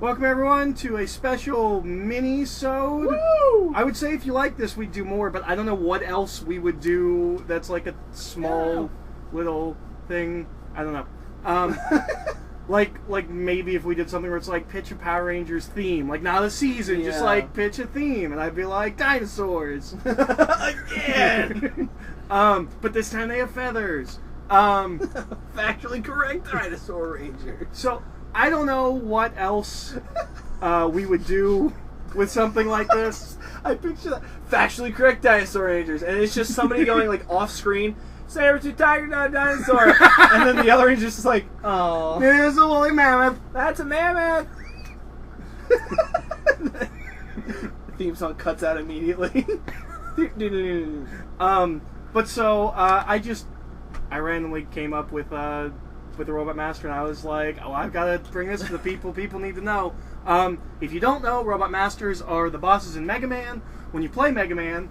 Welcome everyone to a special mini-sode. Woo! I would say if you like this, we'd do more, but I don't know what else we would do that's like a small little thing. I don't know. Like maybe if we did something where it's like pitch a Power Rangers theme, like not a season, just like pitch a theme, and I'd be like dinosaurs again. But this time they have feathers. Factually correct dinosaur ranger. So I don't know what else we would do with something like this. I picture that factually correct dinosaur rangers, and it's just somebody going like off screen. Saber-tooth tiger, not a dinosaur. And then the other ranger's just like, oh, There's a woolly mammoth. that's a mammoth. The theme song cuts out immediately. But so I randomly came up with the Robot Master, and I was like, oh, I've got to bring this to the people. People need to know. If you don't know, Robot Masters are the bosses in Mega Man. When you play Mega Man,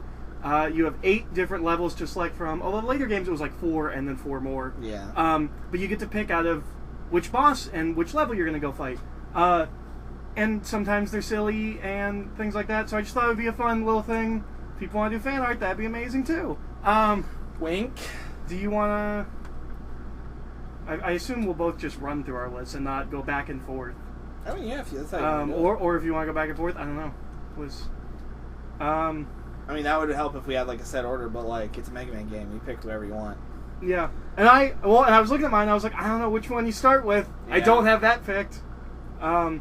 you have 8 different levels to select from. Although later games it was like 4 and then 4 more. Yeah. But you get to pick out of which boss and which level you're going to go fight. And sometimes they're silly and things like that. So I just thought it would be a fun little thing. If people want to do fan art, that'd be amazing too. Wink. Do you want to... I assume we'll both just run through our lists and not go back and forth. I mean, yeah, if that's how you do it. Or if you want to go back and forth, I don't know. I mean, that would help if we had like a set order, but like it's a Mega Man game, you pick whoever you want. Yeah, and I was looking at mine. I was like, I don't know which one you start with. Yeah. I don't have that picked. I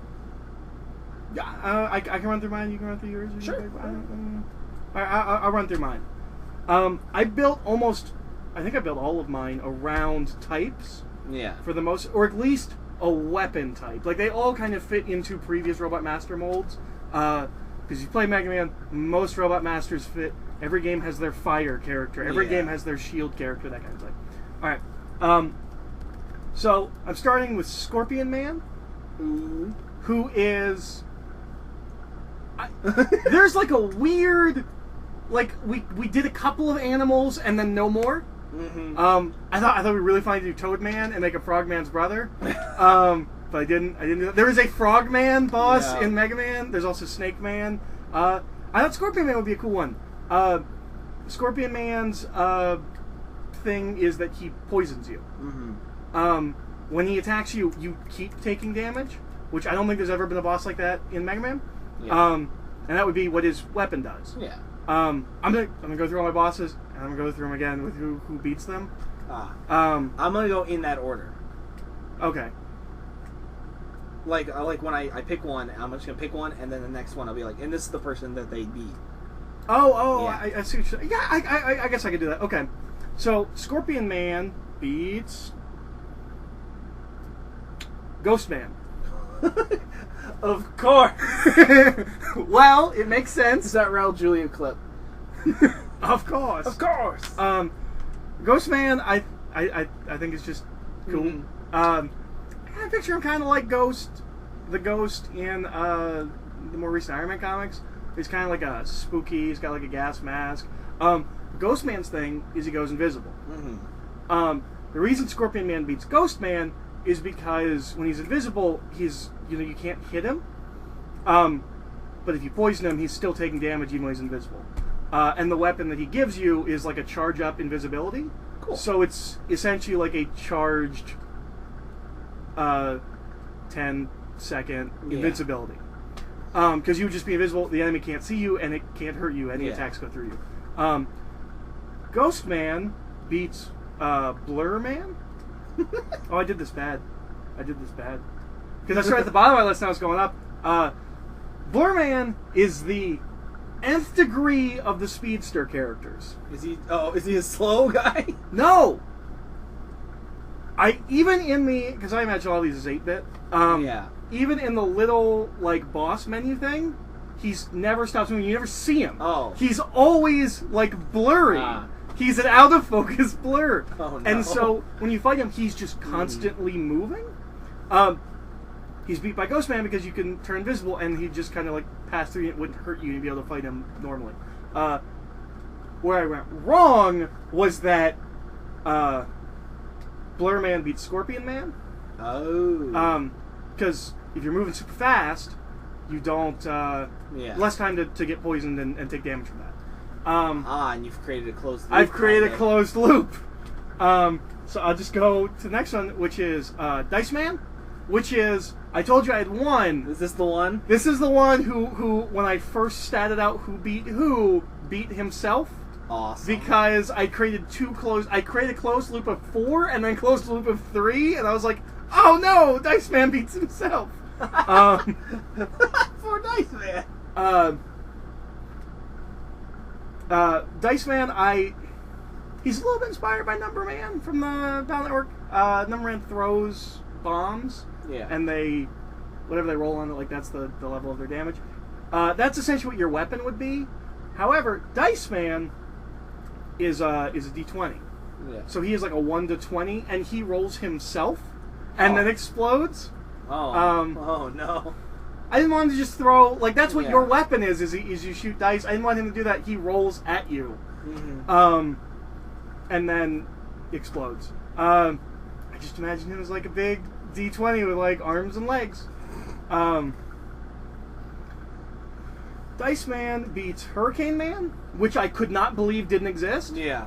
can run through mine. You can run through yours. Sure. I'll run through mine. I built I think I built all of mine around types. Yeah. For the most, or at least a weapon type. Like they all kind of fit into previous Robot Master molds. Because you play Mega Man, most Robot Masters fit. Every game has their fire character. Every game has their shield character, that kind of thing. Alright. So, I'm starting with Scorpion Man, who is... there's like a weird... Like, we did a couple of animals and then no more. Mm-hmm. I thought we really funny to do Toad Man and make a Frogman's brother. But I didn't do that. There is a Frogman boss in Mega Man. There's also Snake Man. I thought Scorpion Man would be a cool one. Scorpion Man's thing is that he poisons you. Mm-hmm. When he attacks you, you keep taking damage, which I don't think there's ever been a boss like that in Mega Man. Yeah. And that would be what his weapon does. Yeah. I'm gonna go through all my bosses, and I'm gonna go through them again with who beats them. I'm gonna go in that order. Okay. Like when I pick one, I'm just gonna pick one, and then the next one I'll be like, and this is the person that they beat. Yeah. I see what you're saying. Yeah, I guess I could do that. Okay. So, Scorpion Man beats... Ghost Man. Of course! Well, it makes sense. Is that Raul Julia clip? Of course. Of course! Ghost Man, I think is just cool. Mm-hmm. I picture him kind of like the Ghost in the more recent Iron Man comics. He's kind of like a spooky. He's got like a gas mask. Ghost Man's thing is he goes invisible. Mm-hmm. The reason Scorpion Man beats Ghost Man is because when he's invisible, you can't hit him. But if you poison him, he's still taking damage even when he's invisible. And the weapon that he gives you is like a charge up invisibility. Cool. So it's essentially like a charged 10-second invincibility. Because you would just be invisible, the enemy can't see you, and it can't hurt you. Any attacks go through you. Ghost Man beats Blur Man. Oh, I did this bad. Because I started at the bottom of my list and I was going up. Blur Man is the nth degree of the speedster characters. Is he a slow guy? No! Because I imagine all these is 8-bit. Even in the little, like, boss menu thing, he's never stops moving. You never see him. Oh. He's always, like, blurry. He's an out-of-focus blur. Oh, no. And so, when you fight him, he's just constantly moving. He's beat by Ghost Man because you can turn invisible, and he'd just kind of, like, pass through you. It wouldn't hurt you. You'd be able to fight him normally. Where I went wrong was that Blur Man beats Scorpion Man. Oh. Because if you're moving super fast, you don't less time to get poisoned and take damage from that. And you've created a closed loop. I've created a closed loop. So I'll just go to the next one, which is Dice Man, which is, I told you I had one. Is this the one? This is the one who when I first statted out who beat himself. Awesome. Because I created I created a closed loop of 4 and then closed loop of 3, and I was like, oh no, Dice Man beats himself. Poor Dice Man. Dice Man, he's a little bit inspired by Number Man from the Battle Network. Number Man throws bombs, and whatever they roll on it, like that's the level of their damage. That's essentially what your weapon would be. However, Dice Man is a D20. Yeah. So he is like a 1 to 20, and he rolls himself, and then explodes. Oh no. I didn't want him to just throw, like, that's what your weapon is you shoot dice. I didn't want him to do that. He rolls at you. Mm-hmm. And then explodes. I just imagine him as, like, a big D20 with, like, arms and legs. Dice Man beats Hurricane Man, which I could not believe didn't exist. Yeah.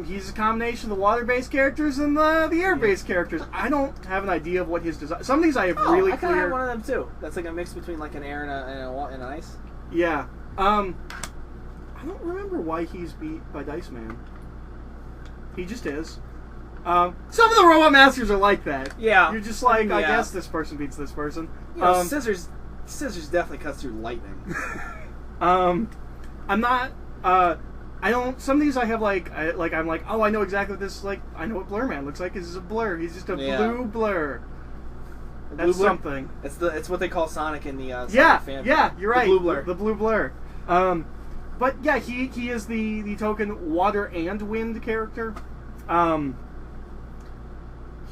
He's a combination of the water-based characters and the air-based characters. I don't have an idea of what his design... Some of these I have really I clear... I have one of them, too. That's like a mix between, like, an air and an ice. Yeah. I don't remember why he's beat by Dice Man. He just is. Some of the Robot Masters are like that. Yeah. You're just like, I guess this person beats this person. You know, Scissors definitely cuts through lightning. I'm not... I don't. Some of these I have I'm like, oh, I know exactly what this is like. I know what Blur Man looks like. This is a blur. He's just a blue blur. That's blue something. It's what they call Sonic in the Sonic fan. Yeah, you're right. The blue blur. The blue blur. But yeah, he is the token water and wind character.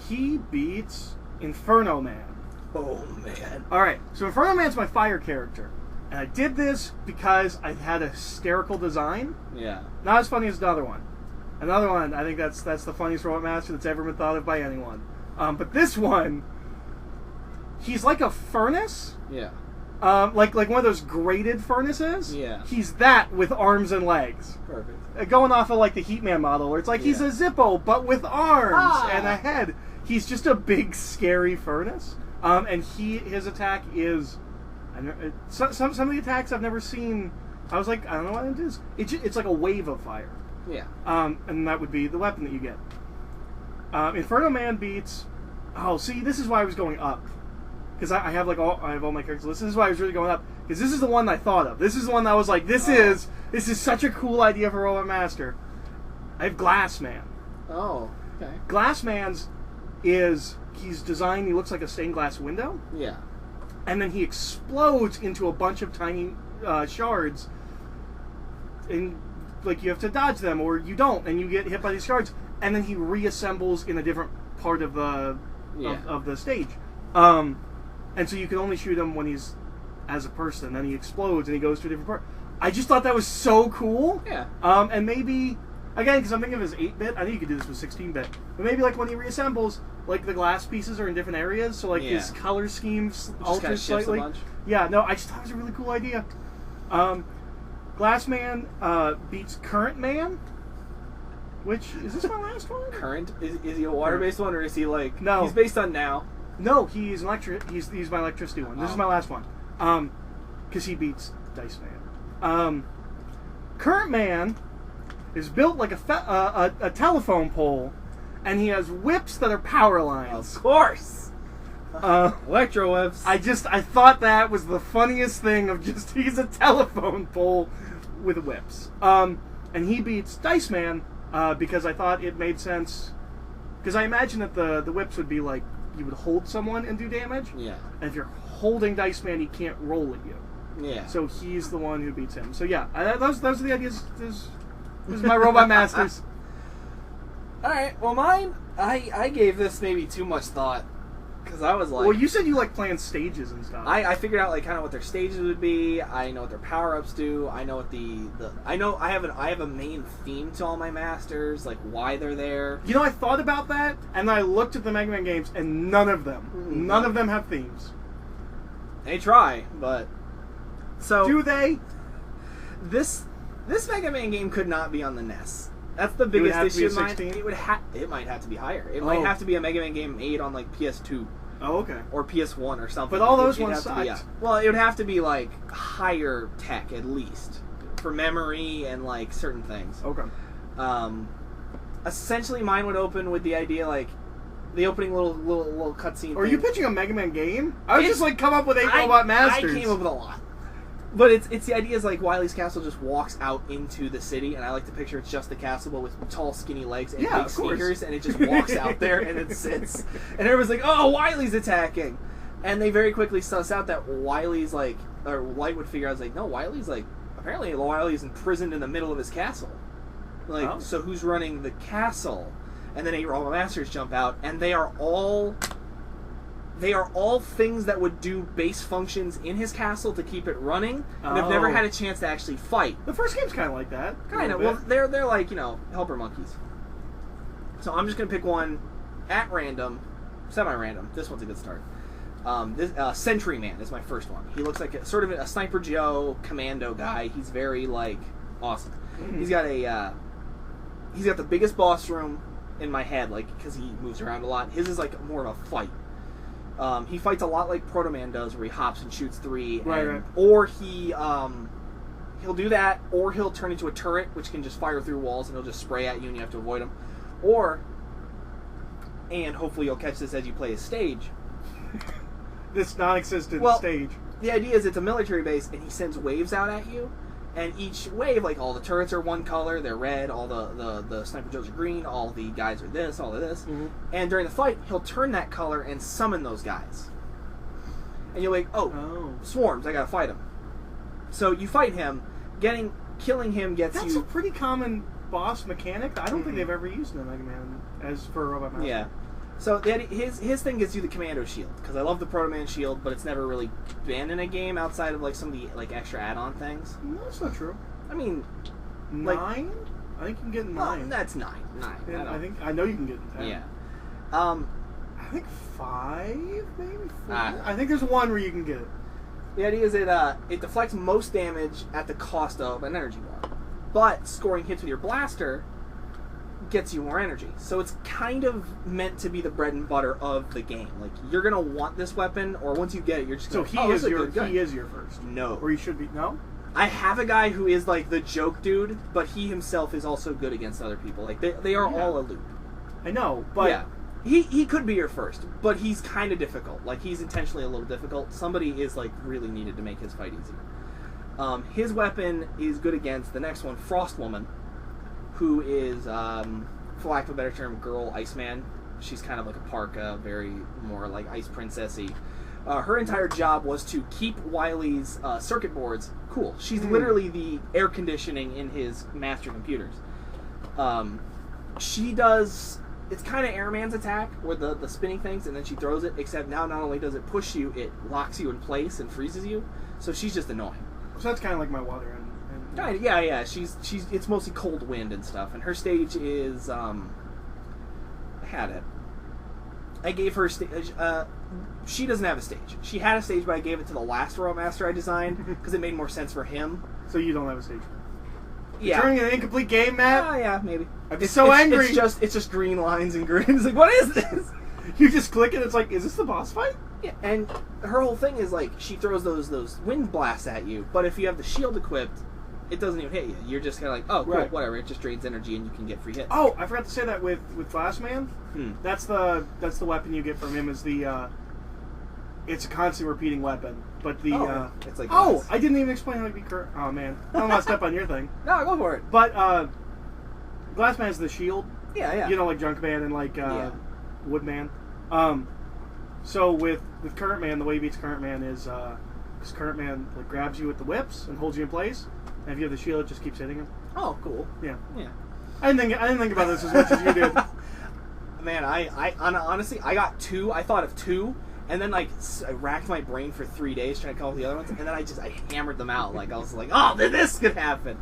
He beats Inferno Man. Oh man. All right, so Inferno Man's my fire character. And I did this because I had a hysterical design. Yeah. Not as funny as another one. Another one, I think that's the funniest Robot Master that's ever been thought of by anyone. But this one, he's like a furnace. Yeah. Like one of those grated furnaces. Yeah. He's that with arms and legs. Perfect. Going off of like the Heatman model, where it's like he's a Zippo but with arms and a head. He's just a big scary furnace. And his attack is. Some of the attacks I've never seen. I was like, I don't know what it is. It's like a wave of fire. Yeah. And that would be the weapon that you get. Inferno Man beats. Oh, see, this is why I was going up, because I have all my characters listed. This is why I was really going up, because this is the one I thought of. This is the one that I was like, this is such a cool idea for Robot Master. I have Glass Man. Oh, okay. Glass Man's he's designed. He looks like a stained glass window. Yeah. And then he explodes into a bunch of tiny shards, and like you have to dodge them or you don't, and you get hit by these shards. And then he reassembles in a different part of the of the stage, and so you can only shoot him when he's as a person. Then he explodes and he goes to a different part. I just thought that was so cool. Yeah. And maybe again, because I'm thinking of his 8-bit. I think you could do this with 16-bit, but maybe like when he reassembles. Like the glass pieces are in different areas, so like his color schemes alters slightly. Yeah, no, I just thought it was a really cool idea. Glass Man beats Current Man, which is this my last one? Current is he a water-based one or is he like? No, he's based on now. No, he's he's my electricity one. This is my last one. Because he beats Dice Man. Current Man is built like a telephone pole. And he has whips that are power lines. Of course. Electro whips. I thought that was the funniest thing of he's a telephone pole with whips. And he beats Dice Man because I thought it made sense. Because I imagine that the whips would be like, you would hold someone and do damage. Yeah. And if you're holding Dice Man, he can't roll at you. Yeah. So he's the one who beats him. So yeah, those are the ideas. This is my Robot Masters. Alright, well mine, I gave this maybe too much thought, because I was like... Well, you said you like playing stages and stuff. I figured out like kind of what their stages would be, I know what their power-ups do, I know what I have a main theme to all my masters, like why they're there. You know, I thought about that, and I looked at the Mega Man games, and none of them have themes. They try, but so do they? This Mega Man game could not be on the NES. That's the biggest issue of mine. It might have to be higher. It might have to be a Mega Man game made on like PS2. Oh, okay. Or PS1 or something. But all those ones sucked. Well, it would have to be like higher tech at least for memory and like certain things. Okay. Essentially, mine would open with the idea like the opening little cutscene. Are you pitching a Mega Man game? I was just like, come up with 8 Robot Masters. I came up with a lot. But it's the idea is like Wily's castle just walks out into the city, and I like to picture it's just the castle, but with tall, skinny legs and big sneakers, and it just walks out there and it sits, and everyone's like, "Oh, Wily's attacking," and they very quickly suss out that Wily's like, or Light would figure out like, no, Wily's like, apparently Wily's imprisoned in the middle of his castle, like, so who's running the castle? And then 8 Robot Masters jump out, and they are all things that would do base functions in his castle to keep it running, and have never had a chance to actually fight. The first game's kind of like that. Kind of. Well, they're like, helper monkeys. So I'm just going to pick one at random, semi-random. This one's a good start. Sentry Man is my first one. He looks like sort of a Sniper Joe commando guy. He's very, like, awesome. Mm-hmm. He's got the biggest boss room in my head, like, because he moves around a lot. His is, like, more of a fight. He fights a lot like Proto Man does, where he hops and shoots 3. Right. Or he'll do that, or he'll turn into a turret, which can just fire through walls, and he'll just spray at you, and you have to avoid him. And hopefully you'll catch this as you play a stage. This non-existent stage. The idea is it's a military base, and he sends waves out at you, and each wave, like, all the turrets are one color, they're red, all the Sniper Joes are green, all the guys are this, all of this. Mm-hmm. And during the fight, he'll turn that color and summon those guys. And you're like, swarms, I gotta fight him. So you fight him, killing him gets That's a pretty common boss mechanic. I don't think they've ever used in a Mega Man as for Robot Master. Yeah. So his thing gets you the commando shield, because I love the Proto Man shield, but it's never really been in a game outside of like some of the like extra add-on things. No, that's not true. I mean, 9? Like, I think you can get 9. That's 9. Yeah, I know you can get 10. Yeah. I think 5, maybe 4. I think there's one where you can get it. The idea is it deflects most damage at the cost of an energy bar, but scoring hits with your blaster gets you more energy. So it's kind of meant to be the bread and butter of the game. Like, you're gonna want this weapon, or once you get it, you're just gonna. So he is your first. No, or he should be. No. I have a guy who is like the joke dude, but he himself is also good against other people. Like they are all a loop. I know, but yeah. He could be your first, but he's kind of difficult. Like, he's intentionally a little difficult. Somebody is like really needed to make his fight easier. His weapon is good against the next one, Frost Woman, who is, for lack of a better term, girl Iceman. She's kind of like a parka, very more like ice princessy. Her entire job was to keep Wily's circuit boards cool. She's literally the air conditioning in his master computers. She does. It's kind of Airman's attack, with the spinning things, and then she throws it, except now not only does it push you, it locks you in place and freezes you, so she's just annoying. So that's kind of like my water. Yeah. She's it's mostly cold wind and stuff, and her stage is, I had it. I gave her a stage, she doesn't have a stage. She had a stage, but I gave it to the last Robot Master I designed, because it made more sense for him. So you don't have a stage? Yeah. You're turning an incomplete game, Matt? Yeah, maybe. I'd be so angry. It's just green lines and green. It's like, what is this? You just click it, it's like, is this the boss fight? Yeah, and her whole thing is like, she throws those wind blasts at you, but if you have the shield equipped, it doesn't even hit you. You're just kind of like, oh, cool, right. Whatever. It just drains energy and you can get free hits. Oh, I forgot to say that with Glass Man. That's the weapon you get from him is the, it's a constant repeating weapon. But the, it's like glass. I didn't even explain how to be Oh, man. I don't want to step on your thing. No, go for it. But, Glass Man is the shield. Yeah. You know, like Junk Man and like, Woodman. So with Current Man, the way he beats Current Man is, because Current Man like grabs you with the whips and holds you in place, and if you have the shield, it just keeps hitting him. Oh, cool. Yeah. I didn't think about this as much as you did. Man, I honestly, I got 2. I thought of 2, and then like I racked my brain for 3 days trying to come up with the other ones, and then I hammered them out. Like I was like, oh, this could happen.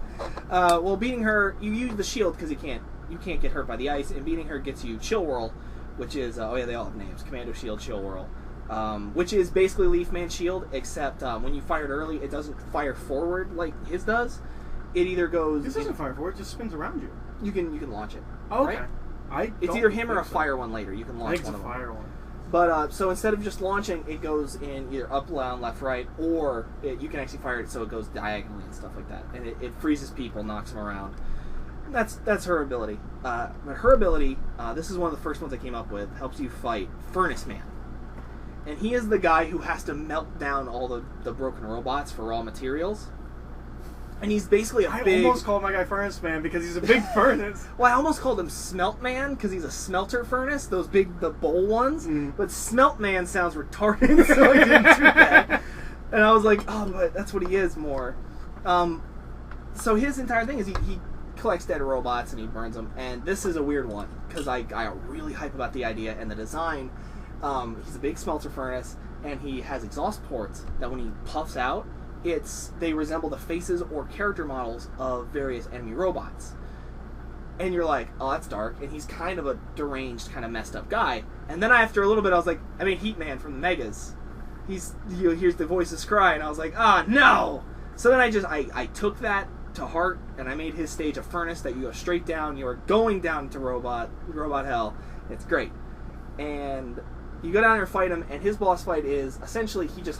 Well, beating her, you use the shield because you can't get hurt by the ice, and beating her gets you Chill Whirl, which is they all have names: Commando Shield, Chill Whirl. which is basically Leaf Man's shield, except when you fire it early, it doesn't fire forward like his does. It either goes... This doesn't fire forward, it just spins around you. You can launch it. Oh, okay. Right? It's either him or a fire one later. You can launch one of them. I think it's a fire one. But, so instead of just launching, it goes in either up, down, left, right, or you can actually fire it so it goes diagonally and stuff like that. And it freezes people, knocks them around. That's her ability. But her ability, this is one of the first ones I came up with, helps you fight Furnace Man. And he is the guy who has to melt down all the broken robots for raw materials. And he's basically I almost called my guy Furnace Man because he's a big furnace. Well, I almost called him Smelt Man because he's a smelter furnace, the bowl ones. But Smelt Man sounds retarded, so I didn't do that. And I was like, oh, but that's what he is more. So his entire thing is he collects dead robots and he burns them. And this is a weird one because I really hype about the idea and the design. He's a big smelter furnace and he has exhaust ports that when he puffs out, they resemble the faces or character models of various enemy robots. And you're like, oh, that's dark. And he's kind of a deranged, kind of messed up guy. And then after a little bit, I was like, I made Heat Man from the Megas. Here's the voices cry, and I was like, no! So then I took that to heart, and I made his stage a furnace that you go straight down. You are going down to robot hell. It's great. And you go down there and fight him, and his boss fight is essentially he does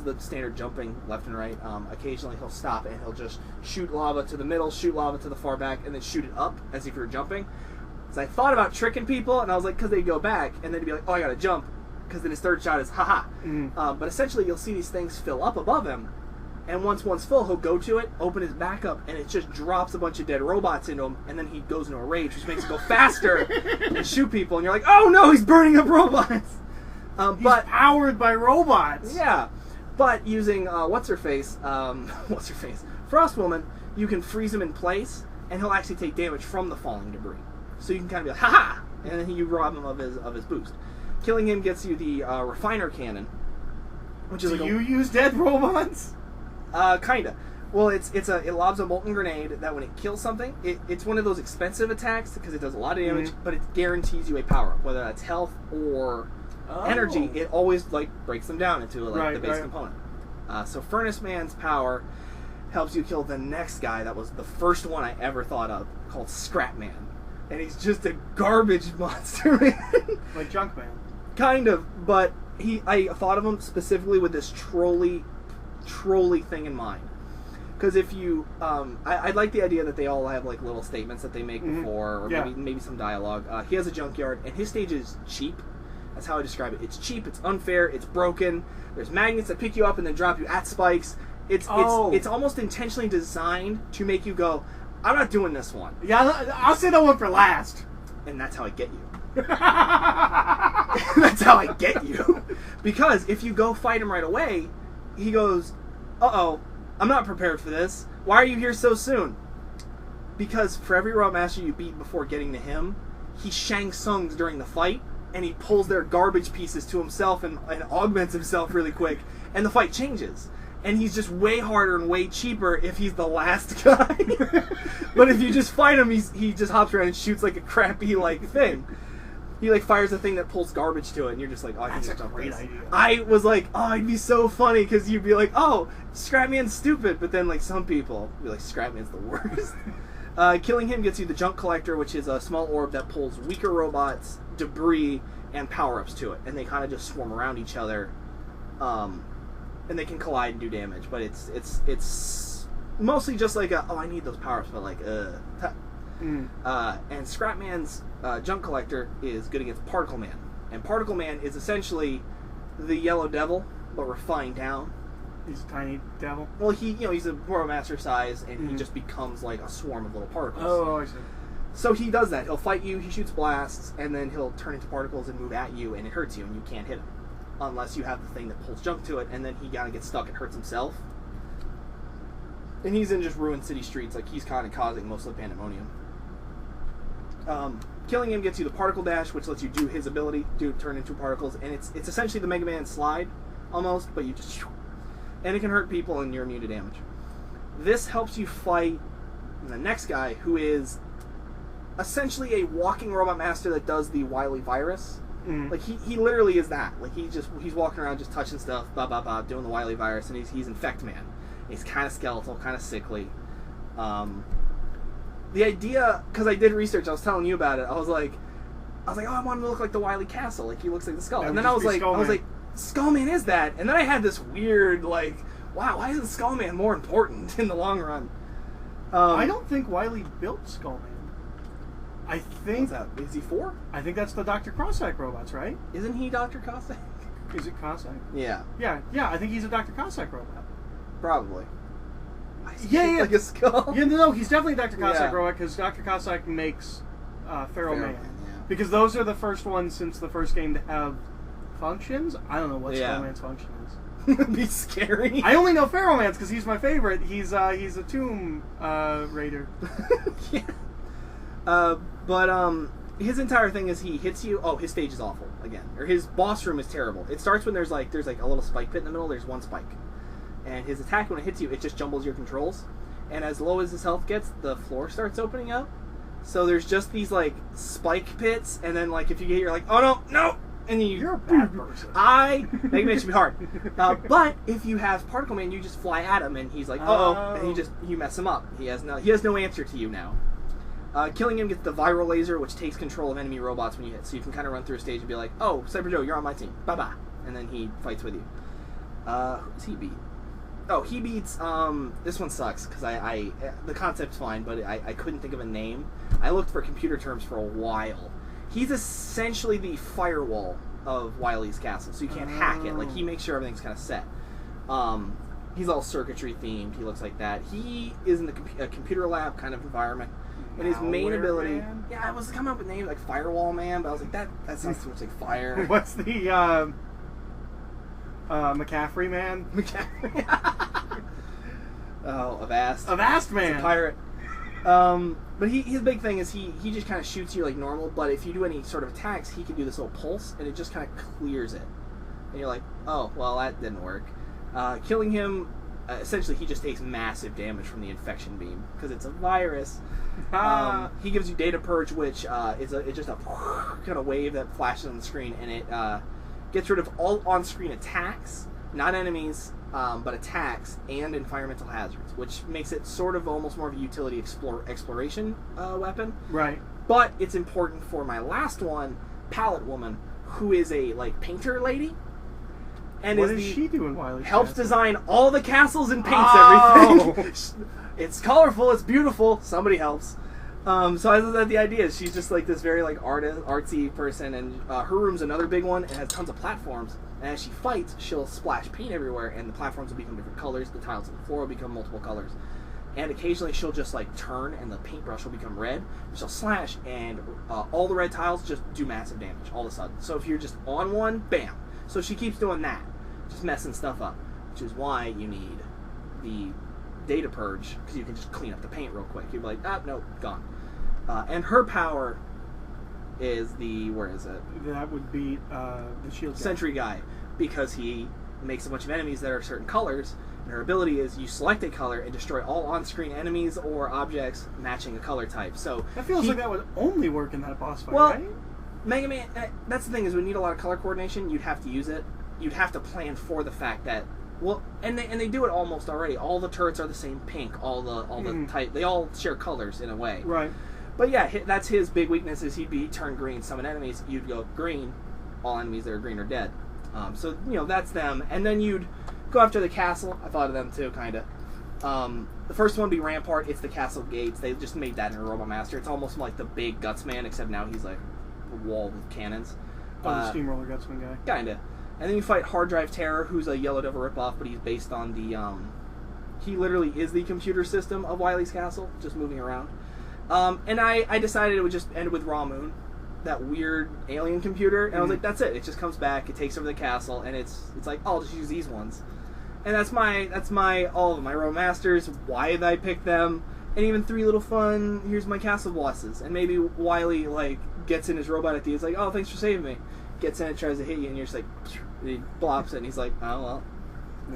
the standard jumping left and right. Occasionally he'll stop and he'll just shoot lava to the middle, shoot lava to the far back, and then shoot it up as if you were jumping. So I thought about tricking people, and I was like, because they'd go back, and then he'd be like, oh, I gotta jump, because then his third shot is haha. But essentially you'll see these things fill up above him, and once one's full, he'll go to it, open his back up, and it just drops a bunch of dead robots into him, and then he goes into a rage, which makes him go faster and shoot people, and you're like, oh no, he's burning up robots! He's powered by robots. Yeah, but using what's her face, Frost Woman, you can freeze him in place, and he'll actually take damage from the falling debris. So you can kind of be like, ha-ha! And then you rob him of his boost. Killing him gets you the refiner cannon, which is Do you use dead robots? Kinda. Well, it lobs a molten grenade that when it kills something, it's one of those expensive attacks because it does a lot of damage, but it guarantees you a power up, whether that's health or energy. It always breaks them down into the base component. So Furnace Man's power helps you kill the next guy that was the first one I ever thought of, called Scrap Man, and he's just a garbage monster, man. Like Junk Man. Kind of, but I thought of him specifically with this trolley thing in mind. Because if you, I like the idea that they all have little statements that they make before, or maybe some dialogue. He has a junkyard, and his stage is cheap. That's how I describe it. It's cheap, it's unfair, it's broken. There's magnets that pick you up and then drop you at spikes. It's almost intentionally designed to make you go, I'm not doing this one. Yeah, I'll say that one for last. And that's how I get you. That's how I get you. Because if you go fight him right away, he goes, uh-oh, I'm not prepared for this. Why are you here so soon? Because for every Raw Master you beat before getting to him, he Shang Tsungs during the fight, and he pulls their garbage pieces to himself and augments himself really quick, and the fight changes. And he's just way harder and way cheaper if he's the last guy. But if you just fight him, he just hops around and shoots like a crappy thing. He fires a thing that pulls garbage to it, and you're just like, oh, that's a great idea. I was like, oh, it'd be so funny because you'd be like, oh, Scrap Man's stupid, but then some people would be like, Scrap Man's the worst. Killing him gets you the Junk Collector, which is a small orb that pulls weaker robots, debris, and power-ups to it, and they kind of just swarm around each other, and they can collide and do damage. But it's mostly just oh, I need those power-ups, but and Scrap Man's Junk Collector is good against Particle Man, and Particle Man is essentially the Yellow Devil, but refined down. He's a tiny devil. Well, he's a Royal Master size, and he just becomes a swarm of little particles. Oh, I see. So he does that. He'll fight you, he shoots blasts, and then he'll turn into particles and move at you, and it hurts you, and you can't hit him. Unless you have the thing that pulls junk to it, and then he kind of gets stuck and hurts himself. And he's in just ruined city streets, he's kind of causing most of the pandemonium. Killing him gets you the Particle Dash, which lets you do his ability, turn into particles, and it's essentially the Mega Man slide, almost, but you just... And it can hurt people, and you're immune to damage. This helps you fight the next guy, who is essentially a walking robot master that does the Wily Virus. Like he literally is that. Like he's walking around just touching stuff, doing the Wily virus, and he's Infect Man. He's kind of skeletal, kind of sickly. The idea, because I did research, I was telling you about it. I was like, oh, I want him to look like the Wily Castle, like he looks like the Skull. And then I was like, Skullman is that? And then I had this weird like, wow, why isn't Skullman more important in the long run? I don't think Wily built Skullman. I think... What's that? Is he 4? I think that's the Dr. Cossack robots, right? Isn't he Dr. Cossack? Is it Cossack? Yeah. Yeah, I think he's a Dr. Cossack robot. Probably. Yeah. Like a skull? Yeah, no, he's definitely Dr. Cossack robot, because Dr. Cossack makes Pharaoh Man. Yeah. Because those are the first ones since the first game to have functions. I don't know what Skullman's function is. It'd be scary. I only know Pharaoh Man's because he's my favorite. He's a tomb raider. Yeah. But his entire thing is he hits you. Oh, his stage is awful again, or his boss room is terrible. It starts when there's like a little spike pit in the middle. There's one spike, and his attack when it hits you, it just jumbles your controls. And as low as his health gets, the floor starts opening up. So there's just these like spike pits, and then like if you get, you're like, oh no. And you're a bad person. Mega Man should be hard. But if you have Particle Man, you just fly at him, and he's like, and you mess him up. He has no answer to you now. Killing him gets the viral laser, which takes control of enemy robots when you hit. So you can kind of run through a stage and be like, oh, Cyber Joe, you're on my team. Bye-bye. And then he fights with you. Who does he beat? Oh, he beats, this one sucks, because the concept's fine, but I couldn't think of a name. I looked for computer terms for a while. He's essentially the firewall of Wily's castle, so you can't hack it. Like, he makes sure everything's kind of set. He's all circuitry themed. He looks like that. He is in the computer lab kind of environment. And his main ability... Man? Yeah, I was coming up with names like Firewall Man, but I was like, that sounds too much like fire. What's the, McCaffrey Man? McCaffrey? Oh, Avast. Avast Man! He's a pirate. But his big thing is he just kind of shoots you like normal, but if you do any sort of attacks, he can do this little pulse, and it just kind of clears it. And you're like, oh, well, that didn't work. Killing him, essentially he just takes massive damage from the infection beam, because it's a virus. He gives you Data Purge, which is just a kind of wave that flashes on the screen, and it gets rid of all on-screen attacks, not enemies, but attacks and environmental hazards, which makes it sort of almost more of a utility exploration weapon. Right. But it's important for my last one, Palette Woman, who is a like painter lady. And what does she do in Wily's helps castle? design all the castles and paints everything. It's colorful, it's beautiful. Somebody helps. So I thought that the idea is she's just like this very like artsy person, and her room's another big one. It has tons of platforms, and as she fights, she'll splash paint everywhere, and the platforms will become different colors. The tiles on the floor will become multiple colors, and occasionally she'll just like turn, and the paintbrush will become red. She'll slash, and all the red tiles just do massive damage all of a sudden. So if you're just on one, bam. So she keeps doing that, just messing stuff up, which is why you need the Data Purge, because you can just clean up the paint real quick. You'd be like, nope, gone. And her power is where is it? That would be the shield guy. Sentry guy, because he makes a bunch of enemies that are certain colors, and her ability is you select a color and destroy all on-screen enemies or objects matching a color type. So that feels like that would only work in that boss fight, well, right? Mega Man, that's the thing, is we need a lot of color coordination. You'd have to use it. You'd have to plan for the fact that, well, and they do it almost already. All the turrets are the same pink. All the type, they all share colors in a way. Right. But yeah, that's his big weakness, is he'd turn green, summon enemies. You'd go green, all enemies that are green are dead. So that's them, and then you'd go after the castle. I thought of them too, kind of. The first one would be Rampart. It's the castle gates. They just made that in Robot Master. It's almost like the big Guts Man, except now he's like a wall with cannons. The Steamroller Gutsman guy. Kinda. And then you fight Hard Drive Terror, who's a Yellow Devil ripoff, but he's based on the, he literally is the computer system of Wily's castle, just moving around. And I decided it would just end with Raw Moon, that weird alien computer, and I was like, that's it. It just comes back, it takes over the castle, and it's like, oh, I'll just use these ones. And that's my all of them. My Row Masters, why did I pick them, and even 3 little fun, here's my castle bosses. And maybe Wily, like, gets in his robot at the end, he's like, oh, thanks for saving me. Gets in and tries to hit you, and you're just like, he blops it, and he's like, oh, well,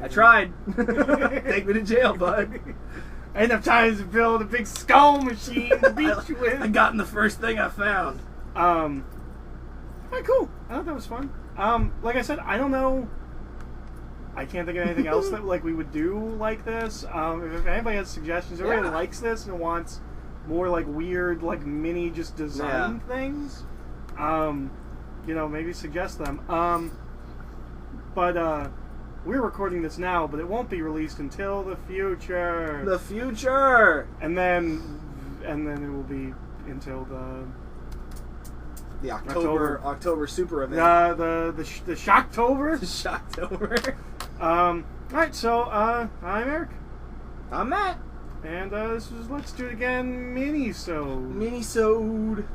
I tried. Take me to jail, bud. I end up trying to build a big skull machine to beat you with. I got in the first thing I found. Alright, cool. I thought that was fun. Like I said, I don't know. I can't think of anything else that like we would do like this. If anybody has suggestions, if anybody likes this and wants more like weird, like mini just design things, maybe suggest them. But we're recording this now, but it won't be released until the future. The future. And then it will be until the October super event. The Shocktober. Shocktober. Alright, so I'm Eric. I'm Matt. And this is Let's Do It Again Mini-sode. Mini-sode.